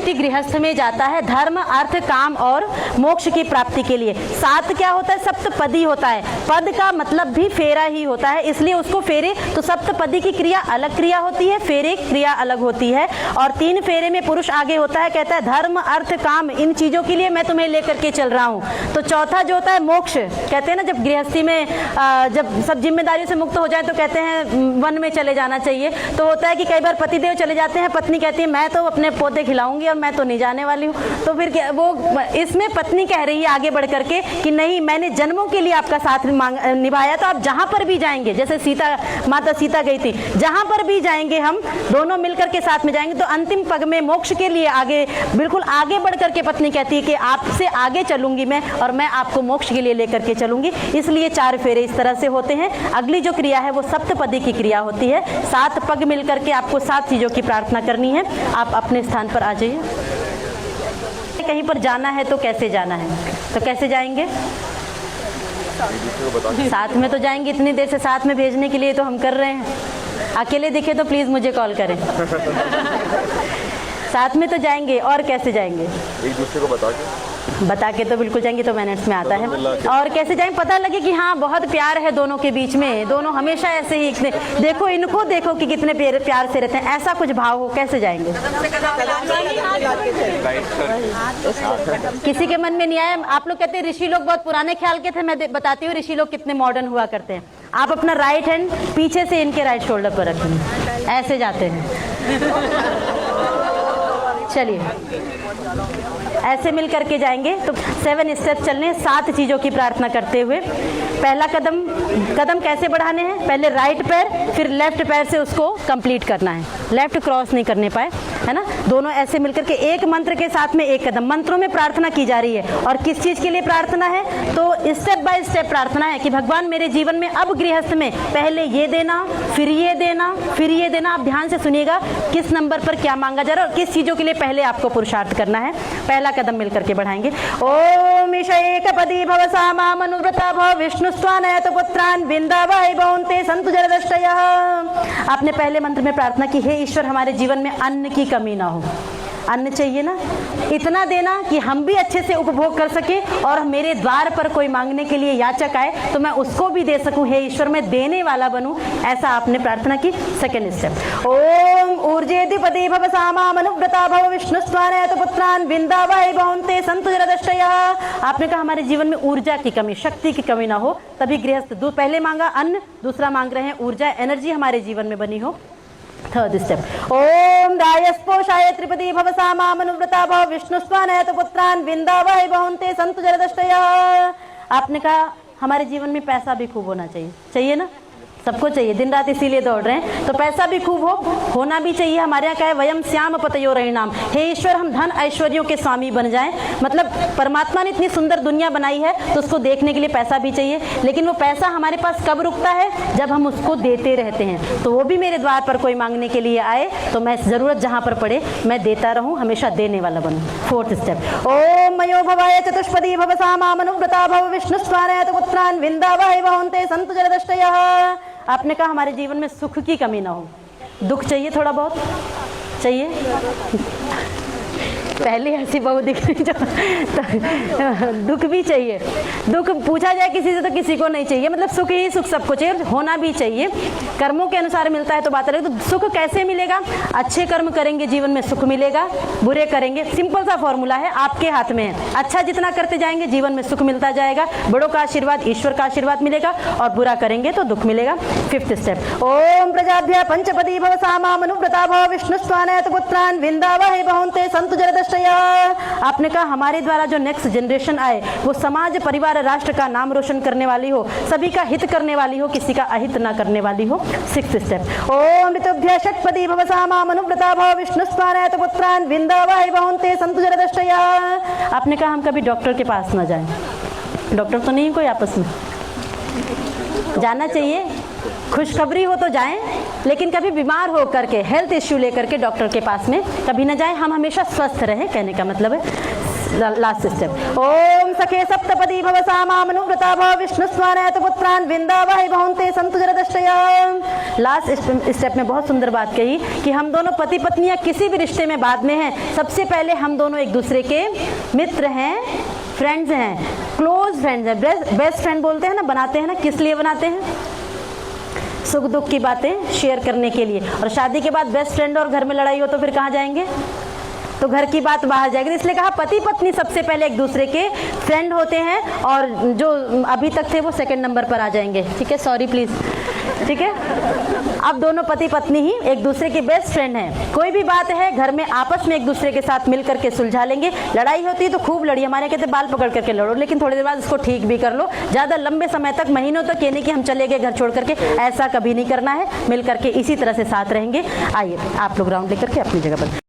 व्यक्ति गृहस्थ में जाता है धर्म अर्थ काम और मोक्ष की प्राप्ति के लिए। 7 क्या होता है? सप्तपदी होता है। पद का मतलब भी फेरा ही होता है, इसलिए उसको फेरे, तो सप्तपदी की क्रिया अलग क्रिया होती है, फेरे क्रिया अलग होती है। और 3 फेरे में पुरुष आगे होता है, कहता है धर्म अर्थ काम इन चीजों के लिए मैं तुम्हें लेकर के चल रहा हूँ। तो चौथा जो होता है मोक्ष, कहते हैं ना जब गृहस्थी में जब सब जिम्मेदारियों से मुक्त हो जाए तो कहते हैं वन में चले जाना चाहिए। तो होता है कि कई बार पतिदेव चले जाते हैं, पत्नी कहती है मैं तो अपने पौधे खिलाऊंगी और मैं तो नहीं जाने वाली हूँ। तो फिर वो इसमें पत्नी कह रही है आगे बढ़ करके कि नहीं, मैंने जन्मों के लिए आपका साथ निभाया, तो आप जहां पर भी जाएंगे, जैसे माता सीता गई थी, जहां पर भी जाएंगे हम दोनों मिलकर के साथ में जाएंगे। तो अंतिम पग में मोक्ष के लिए आगे, बिल्कुल आगे बढ़ करके पत्नी कहती है कि आपसे आगे चलूंगी मैं और मैं आपको मोक्ष के लिए लेकर के चलूंगी। इसलिए 4 फेरे इस तरह से होते हैं। अगली जो क्रिया है वो सप्तपदी की क्रिया होती है। 7 पग मिलकर के आपको 7 चीजों की प्रार्थना करनी है। आप अपने स्थान पर आ जाइए। कहीं पर जाना है तो कैसे जाना है? तो कैसे जाएंगे? साथ में तो जाएंगे, इतनी देर से साथ में भेजने के लिए तो हम कर रहे हैं। अकेले दिखे तो प्लीज मुझे कॉल करें। साथ में तो जाएंगे, और कैसे जाएंगे? एक दूसरे को बता के तो बिल्कुल जाएंगे, तो मिनट्स में आता है। और कैसे जाएंगे? पता लगे कि हाँ बहुत प्यार है दोनों के बीच में, दोनों हमेशा ऐसे ही, देखो इनको देखो कि कितने प्यार से रहते हैं, ऐसा कुछ भाव हो, कैसे जाएंगे? किसी के मन में नहीं आया? आप लोग कहते हैं ऋषि लोग बहुत पुराने ख्याल के थे, मैं बताती हूँ ऋषि लोग कितने मॉडर्न हुआ करते हैं। आप अपना राइट हैंड पीछे से इनके राइट शोल्डर पर रखेंगे, ऐसे जाते हैं। चलिए ऐसे मिल करके जाएंगे। तो 7 स्टेप चलने, 7 चीजों की प्रार्थना करते हुए। पहला कदम कैसे बढ़ाने हैं? पहले राइट पैर, फिर लेफ्ट पैर से उसको कंप्लीट करना है, लेफ्ट क्रॉस नहीं करने पाए, है ना। दोनों ऐसे मिलकर के एक मंत्र के साथ में एक कदम। मंत्रों में प्रार्थना की जा रही है, और किस चीज के लिए प्रार्थना है? तो स्टेप बाय स्टेप प्रार्थना है कि भगवान मेरे जीवन में अब गृहस्थ में पहले ये देना, फिर ये देना, फिर ये देना। आप ध्यान से सुनिएगा किस नंबर पर क्या मांगा जा रहा है और किस चीजों के लिए पहले आपको पुरुषार्थ करना है। पहला कदम मिलकर के बढ़ाएंगे। ओम ईशैकपदी भव सामा मनुव्रता भव विष्णुस्त्वानयत पुत्रान बिंदावै भवन्ते सन्तु जरदष्टयः। आपने पहले मंत्र में प्रार्थना की, हे ईश्वर हमारे जीवन में अन्न की कमी ना हो। अन्न चाहिए ना, इतना देना कि हम भी अच्छे से उपभोग कर सके, और मेरे द्वार पर कोई मांगने के लिए याचक आए तो मैं उसको भी दे सकूं। हे ईश्वर मैं देने वाला बनूं, ऐसा आपने प्रार्थना की। सेकंड स्टेप, ओम ऊर्जेधिपति भव सामा मनुव्रता भव विष्णुस्त्वानयत पुत्रान बिंदावै भवन्ते सन्तु जरदष्टयः। आपने कहा हमारे जीवन में ऊर्जा की कमी, शक्ति की कमी ना हो, तभी गृहस्थ पहले मांगा अन्न, दूसरा मांग रहे हैं ऊर्जा, एनर्जी हमारे जीवन में बनी हो। थर्ड स्टेप, ओम रायस्पोषाय त्रिपदी भव सामा मनुव्रता भव विष्णुस्त्वानयत पुत्रान बिंदावै भवन्ते सन्तु जरदष्टयः। आपने कहा हमारे जीवन में पैसा भी खूब होना चाहिए, चाहिए ना, सबको चाहिए, दिन रात इसीलिए दौड़ रहे हैं। तो पैसा भी खूब होना भी चाहिए। हमारे यहाँ क्या है, वयम श्याम पतयो रहिणाम। हे ईश्वर हम धन ऐश्वर्यों के स्वामी बन जाएं। मतलब परमात्मा ने इतनी सुंदर दुनिया बनाई है तो उसको देखने के लिए पैसा भी चाहिए, लेकिन वो पैसा हमारे पास कब रुकता है? जब हम उसको देते रहते हैं। तो वो भी मेरे द्वार पर कोई मांगने के लिए आए तो मैं जरूरत जहाँ पर पड़े मैं देता रहूँ, हमेशा देने वाला बनूँ। फोर्थ स्टेप, ओम मयो भवाय चतुष्पदी भव सामा मनुव्रता भव विष्णुस्त्वानयत पुत्रान बिंदावै भवन्ते सन्तु जरदष्टयः। आपने कहा हमारे जीवन में सुख की कमी ना हो। दुख चाहिए, थोड़ा बहुत चाहिए। पहले ऐसी बहू दिख रही जो तो दुख भी चाहिए। दुख पूछा जाए किसी से तो किसी को नहीं चाहिए, मतलब सुख ही सुख सबको चाहिए, होना भी चाहिए। कर्मों के अनुसार मिलता है तो बात अलग। तो सुख कैसे मिलेगा? अच्छे कर्म करेंगे जीवन में सुख मिलेगा, बुरे करेंगे, सिंपल सा फॉर्मूला है, आपके हाथ में है। अच्छा जितना करते जाएंगे जीवन में सुख मिलता जाएगा, बड़ों का आशीर्वाद, ईश्वर का आशीर्वाद मिलेगा, और बुरा करेंगे तो दुख मिलेगा। फिफ्थ स्टेप, ओम प्रजाभ्य पंचपदी भव सामा मनुव्रता भव विष्णुस्त्वानयत पुत्रान बिंदावै भवन्ते सन्तु जरदष्टयः। आपने कहा हमारे द्वारा जो नेक्स्ट जनरेशन आए वो समाज परिवार राष्ट्र का नाम रोशन करने वाली हो, सभी का हित करने वाली हो, किसी का अहित ना करने वाली हो। सिक्स्थ स्टेप, ओम ऋतुभ्य षट्पदी भव सामा मनुव्रता भव विष्णुस्त्वानयत पुत्रान बिंदावै भवन्ते सन्तु जरदष्टयः। आपने कहा हम कभी डॉक्टर के पास ना जाएं। डॉक्टर तो नहीं कोई आपस में जाना चाहिए, खुशखबरी हो तो जाएं, लेकिन कभी बीमार हो करके हेल्थ इश्यू लेकर के डॉक्टर के पास में कभी ना जाएं। हम हमेशा स्वस्थ रहें, कहने का मतलब है। लास्ट स्टेप, ओम सखे सप्तपदी भव सामा मनुव्रता भव विष्णु स्वानयत पुत्रान विंदावहि बहुंते संतु जरदष्टया। लास्ट स्टेप में बहुत सुंदर बात कही कि हम दोनों पति पत्नियां किसी भी रिश्ते में बाद में हैं, सबसे पहले हम दोनों एक दूसरे के मित्र हैं, फ्रेंड्स हैं, क्लोज फ्रेंड्स हैं। बेस्ट फ्रेंड बोलते हैं ना, बनाते हैं ना, किस लिए बनाते हैं? सुख दुख की बातें शेयर करने के लिए। और शादी के बाद बेस्ट फ्रेंड और घर में लड़ाई हो तो फिर कहाँ जाएंगे? तो घर की बात बाहर जाएगी। इसलिए कहा पति पत्नी सबसे पहले एक दूसरे के फ्रेंड होते हैं और जो अभी तक थे वो सेकंड नंबर पर आ जाएंगे। ठीक है, सॉरी प्लीज। ठीक है, अब दोनों पति पत्नी ही एक दूसरे के बेस्ट फ्रेंड हैं। कोई भी बात है घर में आपस में एक दूसरे के साथ मिल करके सुलझा लेंगे। लड़ाई होती है तो खूब लड़िए, हमारे कहते बाल पकड़ करके लड़ो, लेकिन थोड़ी देर बाद इसको ठीक भी कर लो। ज़्यादा लंबे समय तक, महीनों तक ये नहीं कि हम चले गए घर छोड़ करके, ऐसा कभी नहीं करना है। मिल करके इसी तरह से साथ रहेंगे। आइए आप लोग राउंड लेकर के अपनी जगह पर।